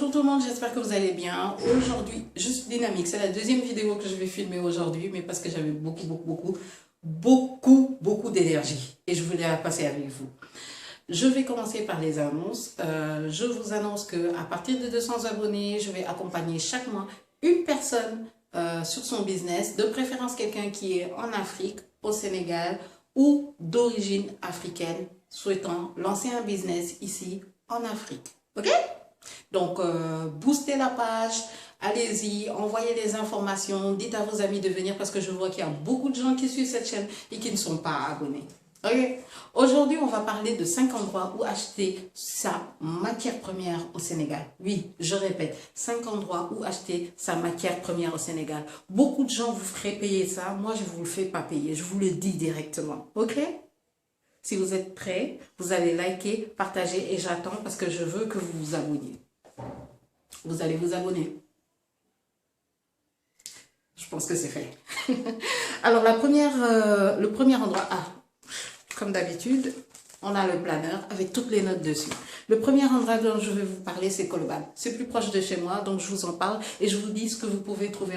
Bonjour tout le monde, j'espère que vous allez bien. Aujourd'hui, je suis dynamique. C'est la deuxième vidéo que je vais filmer aujourd'hui, mais parce que j'avais beaucoup d'énergie et je voulais la passer avec vous. Je vais commencer par les annonces. Je vous annonce que à partir de 200 abonnés, je vais accompagner chaque mois une personne sur son business, de préférence quelqu'un qui est en Afrique, au Sénégal ou d'origine africaine, souhaitant lancer un business ici en Afrique. Ok? Donc, boostez la page, allez-y, envoyez des informations, dites à vos amis de venir parce que je vois qu'il y a beaucoup de gens qui suivent cette chaîne et qui ne sont pas abonnés. Ok? Aujourd'hui, on va parler de 5 endroits où acheter sa matière première au Sénégal. Oui, je répète, 5 endroits où acheter sa matière première au Sénégal. Beaucoup de gens vous feraient payer ça. Moi, je ne vous le fais pas payer. Je vous le dis directement. Ok? Si vous êtes prêts, vous allez liker, partager et j'attends parce que je veux que vous vous abonniez. Vous allez vous abonner. Je pense que c'est fait. Alors, le premier endroit, comme d'habitude, on a le planeur avec toutes les notes dessus. Le premier endroit dont je vais vous parler, c'est Colobane. C'est plus proche de chez moi, donc je vous en parle et je vous dis ce que vous pouvez trouver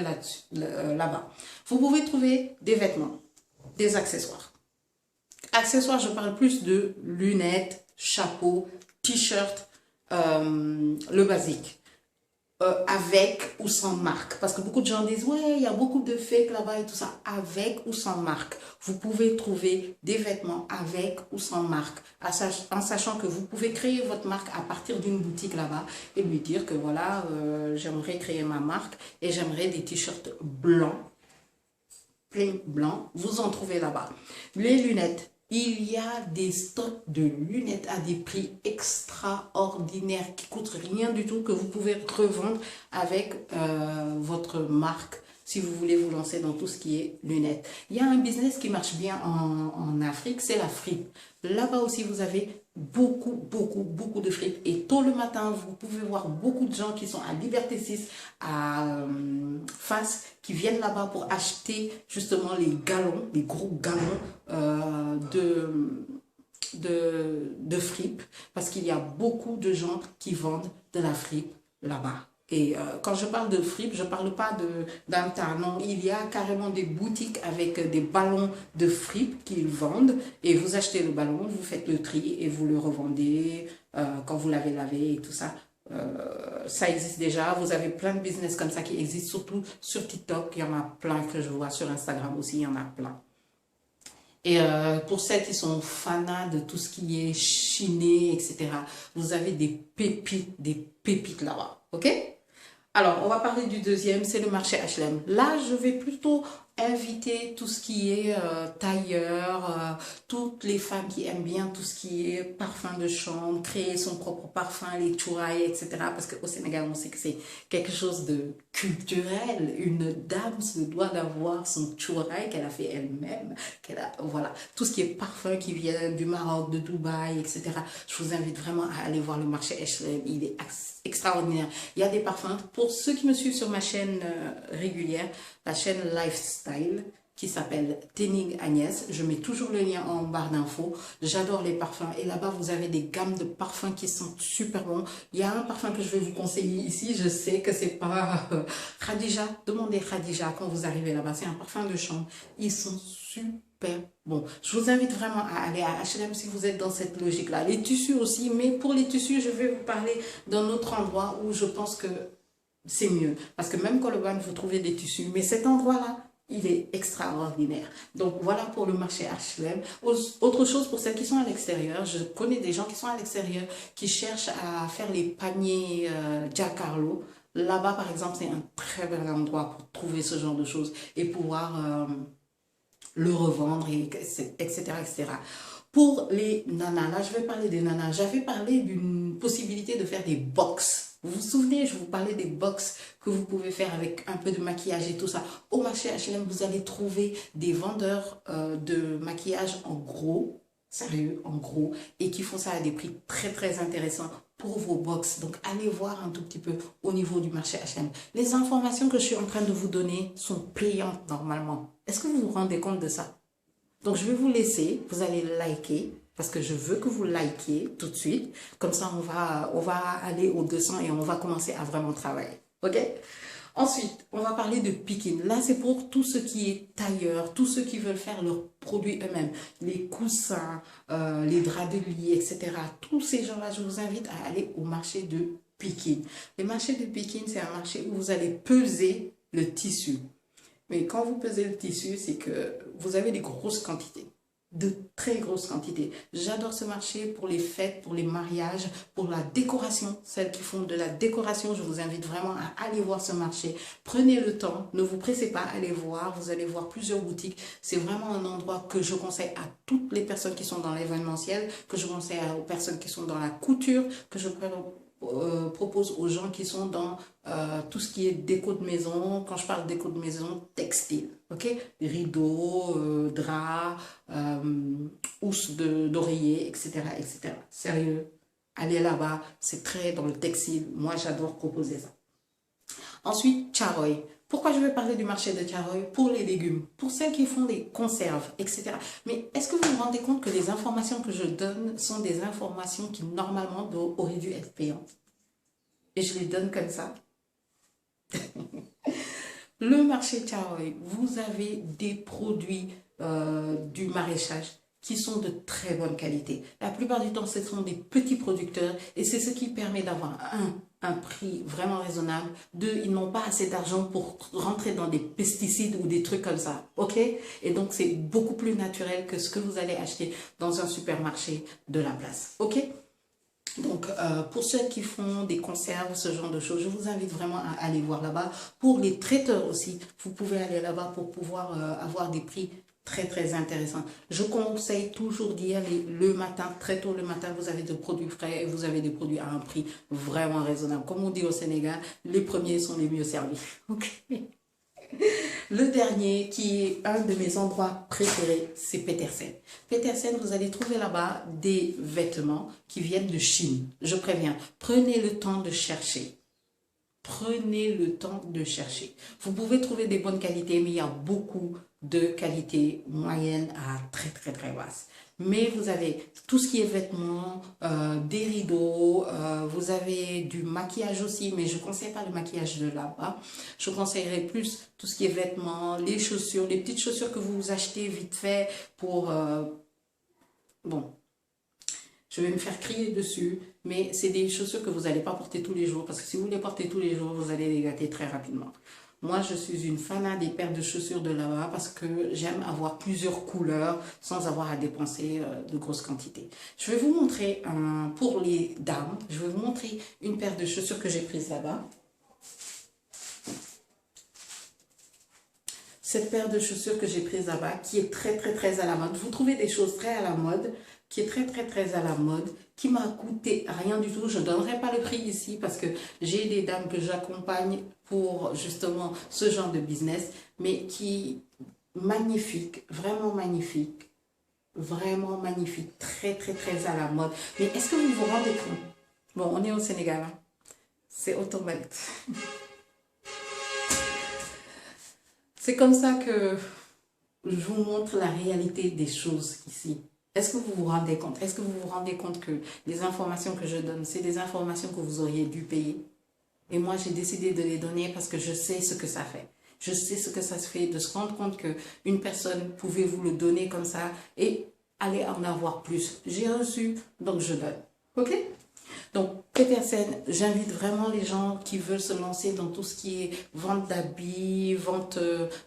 là-bas. Vous pouvez trouver des vêtements, des accessoires. Accessoires, je parle plus de lunettes, chapeaux, t-shirts, le basique. Avec ou sans marque. Parce que beaucoup de gens disent, ouais, il y a beaucoup de fake là-bas et tout ça. Avec ou sans marque. Vous pouvez trouver des vêtements avec ou sans marque. En sachant que vous pouvez créer votre marque à partir d'une boutique là-bas et lui dire que voilà, j'aimerais créer ma marque et j'aimerais des t-shirts blancs, plein blanc. Vous en trouvez là-bas. Les lunettes. Il y a des stocks de lunettes à des prix extraordinaires qui ne coûtent rien du tout, que vous pouvez revendre avec votre marque si vous voulez vous lancer dans tout ce qui est lunettes. Il y a un business qui marche bien en Afrique, c'est la fripe. Là-bas aussi, vous avez beaucoup de fripe. Et tôt le matin, vous pouvez voir beaucoup de gens qui sont à Liberté 6, à Fass, qui viennent là-bas pour acheter justement les galons, les gros galons de fripe. Parce qu'il y a beaucoup de gens qui vendent de la fripe là-bas. Et quand je parle de fripe, je ne parle pas d'un tas, non, il y a carrément des boutiques avec des ballons de fripe qu'ils vendent et vous achetez le ballon, vous faites le tri et vous le revendez quand vous l'avez lavé et tout ça. Ça existe déjà, vous avez plein de business comme ça qui existent, surtout sur TikTok, il y en a plein que je vois, sur Instagram aussi, il y en a plein. Et pour celles qui sont fanas de tout ce qui est chiné, etc., vous avez des pépites là-bas, ok? Alors, on va parler du deuxième, c'est le marché HLM. Là, je vais plutôt inviter tout ce qui est tailleur, toutes les femmes qui aiment bien tout ce qui est parfum de chambre, créer son propre parfum, les chouailles, etc. Parce qu'au Sénégal, on sait que c'est quelque chose de culturel. Une dame se doit d'avoir son chouaille qu'elle a fait elle-même. Voilà, tout ce qui est parfum qui vient du Maroc, de Dubaï, etc. Je vous invite vraiment à aller voir le marché HLM. Il est extraordinaire. Il y a des parfums. Pour ceux qui me suivent sur ma chaîne régulière, la chaîne Lifestyle, qui s'appelle Tening Agnès. Je mets toujours le lien en barre d'infos. J'adore les parfums. Et là-bas, vous avez des gammes de parfums qui sont super bons. Il y a un parfum que je vais vous conseiller ici. Je sais que c'est pas Khadija. Demandez Khadija quand vous arrivez là-bas. C'est un parfum de chambre. Ils sont super bons. Je vous invite vraiment à aller à H&M si vous êtes dans cette logique-là. Les tissus aussi. Mais pour les tissus, je vais vous parler d'un autre endroit où je pense que c'est mieux. Parce que même Colobane, vous trouvez des tissus. Mais cet endroit-là, il est extraordinaire. Donc voilà pour le marché HLM. Autre chose pour celles qui sont à l'extérieur, je connais des gens qui sont à l'extérieur qui cherchent à faire les paniers Giancarlo. Là-bas par exemple, c'est un très bel endroit pour trouver ce genre de choses et pouvoir le revendre, etc. Pour les nanas, là je vais parler des nanas. J'avais parlé d'une possibilité de faire des box. Vous vous souvenez, je vous parlais des box que vous pouvez faire avec un peu de maquillage et tout ça. Au marché HLM, vous allez trouver des vendeurs de maquillage en gros, sérieux, en gros, et qui font ça à des prix très intéressants pour vos box. Donc, allez voir un tout petit peu au niveau du marché HLM. Les informations que je suis en train de vous donner sont payantes normalement. Est-ce que vous vous rendez compte de ça? Donc, je vais vous laisser, vous allez liker, parce que je veux que vous likiez tout de suite. Comme ça, on va aller au 200 et on va commencer à vraiment travailler. OK? Ensuite, on va parler de picking. Là, c'est pour tout ce qui est tailleur, tous ceux qui veulent faire leurs produits eux-mêmes. Les coussins, les draps de lit, etc. Tous ces gens-là, je vous invite à aller au marché de picking. Le marché de picking, c'est un marché où vous allez peser le tissu. Mais quand vous pesez le tissu, c'est que vous avez des grosses quantités. De très grosses quantités. J'adore ce marché pour les fêtes, pour les mariages, pour la décoration. Celles qui font de la décoration, je vous invite vraiment à aller voir ce marché. Prenez le temps, ne vous pressez pas, allez voir. Vous allez voir plusieurs boutiques. C'est vraiment un endroit que je conseille à toutes les personnes qui sont dans l'événementiel, que je conseille aux personnes qui sont dans la couture, que je propose aux gens qui sont dans tout ce qui est déco de maison. Quand je parle déco de maison, textile, ok, rideaux, draps, housses d'oreiller, etc., etc. Sérieux, allez là-bas, c'est très dans le textile. Moi, j'adore proposer ça. Ensuite, Charoy. Pourquoi je vais parler du marché de Charoy? Pour les légumes, pour celles qui font des conserves, etc. Mais est-ce que vous vous rendez compte que les informations que je donne sont des informations qui normalement auraient dû être payantes? Et je les donne comme ça. Le marché Charoy, vous avez des produits du maraîchage qui sont de très bonne qualité. La plupart du temps, ce sont des petits producteurs et c'est ce qui permet d'avoir un prix vraiment raisonnable. Deux, ils n'ont pas assez d'argent pour rentrer dans des pesticides ou des trucs comme ça. OK? Et donc, c'est beaucoup plus naturel que ce que vous allez acheter dans un supermarché de la place. OK? Donc, pour ceux qui font des conserves, ce genre de choses, je vous invite vraiment à aller voir là-bas. Pour les traiteurs aussi, vous pouvez aller là-bas pour pouvoir avoir des prix très, très intéressants. Je conseille toujours d'y aller le matin, très tôt le matin, vous avez des produits frais et vous avez des produits à un prix vraiment raisonnable. Comme on dit au Sénégal, les premiers sont les mieux servis. OK? Le dernier, qui est un de mes endroits préférés, c'est Petersen. Petersen, vous allez trouver là-bas des vêtements qui viennent de Chine. Je préviens, prenez le temps de chercher. Prenez le temps de chercher. Vous pouvez trouver des bonnes qualités, mais il y a beaucoup de qualités moyennes à très, très, très basses. Mais vous avez tout ce qui est vêtements, des rideaux, vous avez du maquillage aussi, mais je ne conseille pas le maquillage de là-bas. Je conseillerais plus tout ce qui est vêtements, les chaussures, les petites chaussures que vous achetez vite fait pour... bon, je vais me faire crier dessus, mais c'est des chaussures que vous n'allez pas porter tous les jours, parce que si vous les portez tous les jours, vous allez les gâter très rapidement. Moi, je suis une fanat des paires de chaussures de là-bas parce que j'aime avoir plusieurs couleurs sans avoir à dépenser de grosses quantités. Je vais vous montrer, pour les dames, je vais vous montrer une paire de chaussures que j'ai prise là-bas. Cette paire de chaussures que j'ai prise là-bas, qui est très, très, très à la mode. Vous trouvez des choses très à la mode, qui est très, très, très à la mode, qui m'a coûté rien du tout. Je ne donnerai pas le prix ici parce que j'ai des dames que j'accompagne pour justement ce genre de business, mais qui magnifique, vraiment magnifique, très, très, très à la mode. Mais est-ce que vous vous rendez compte? Bon, on est au Sénégal, hein? C'est automatique. C'est comme ça que je vous montre la réalité des choses ici. Est-ce que vous vous rendez compte? Est-ce que vous vous rendez compte que les informations que je donne, c'est des informations que vous auriez dû payer? Et moi, j'ai décidé de les donner parce que je sais ce que ça fait. Je sais ce que ça se fait de se rendre compte qu'une personne pouvait vous le donner comme ça et aller en avoir plus. J'ai reçu, donc je donne. OK? Donc, Petersen, j'invite vraiment les gens qui veulent se lancer dans tout ce qui est vente d'habits, vente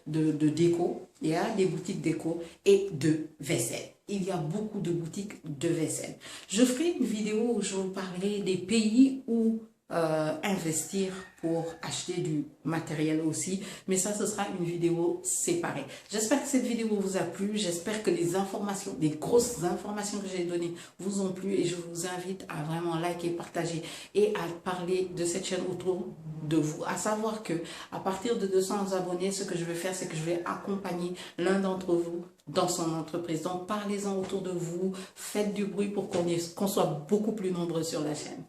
de déco. Il y a des boutiques déco et de vaisselle. Il y a beaucoup de boutiques de vaisselle. Je ferai une vidéo où je vous parlerai des pays où investir pour acheter du matériel aussi, mais ça ce sera une vidéo séparée. J'espère que cette vidéo vous a plu, j'espère que les informations, les grosses informations que j'ai données vous ont plu et je vous invite à vraiment liker, partager et à parler de cette chaîne autour de vous, à savoir que à partir de 200 abonnés, ce que je vais faire, c'est que je vais accompagner l'un d'entre vous dans son entreprise. Donc parlez-en autour de vous, faites du bruit pour qu'on soit beaucoup plus nombreux sur la chaîne.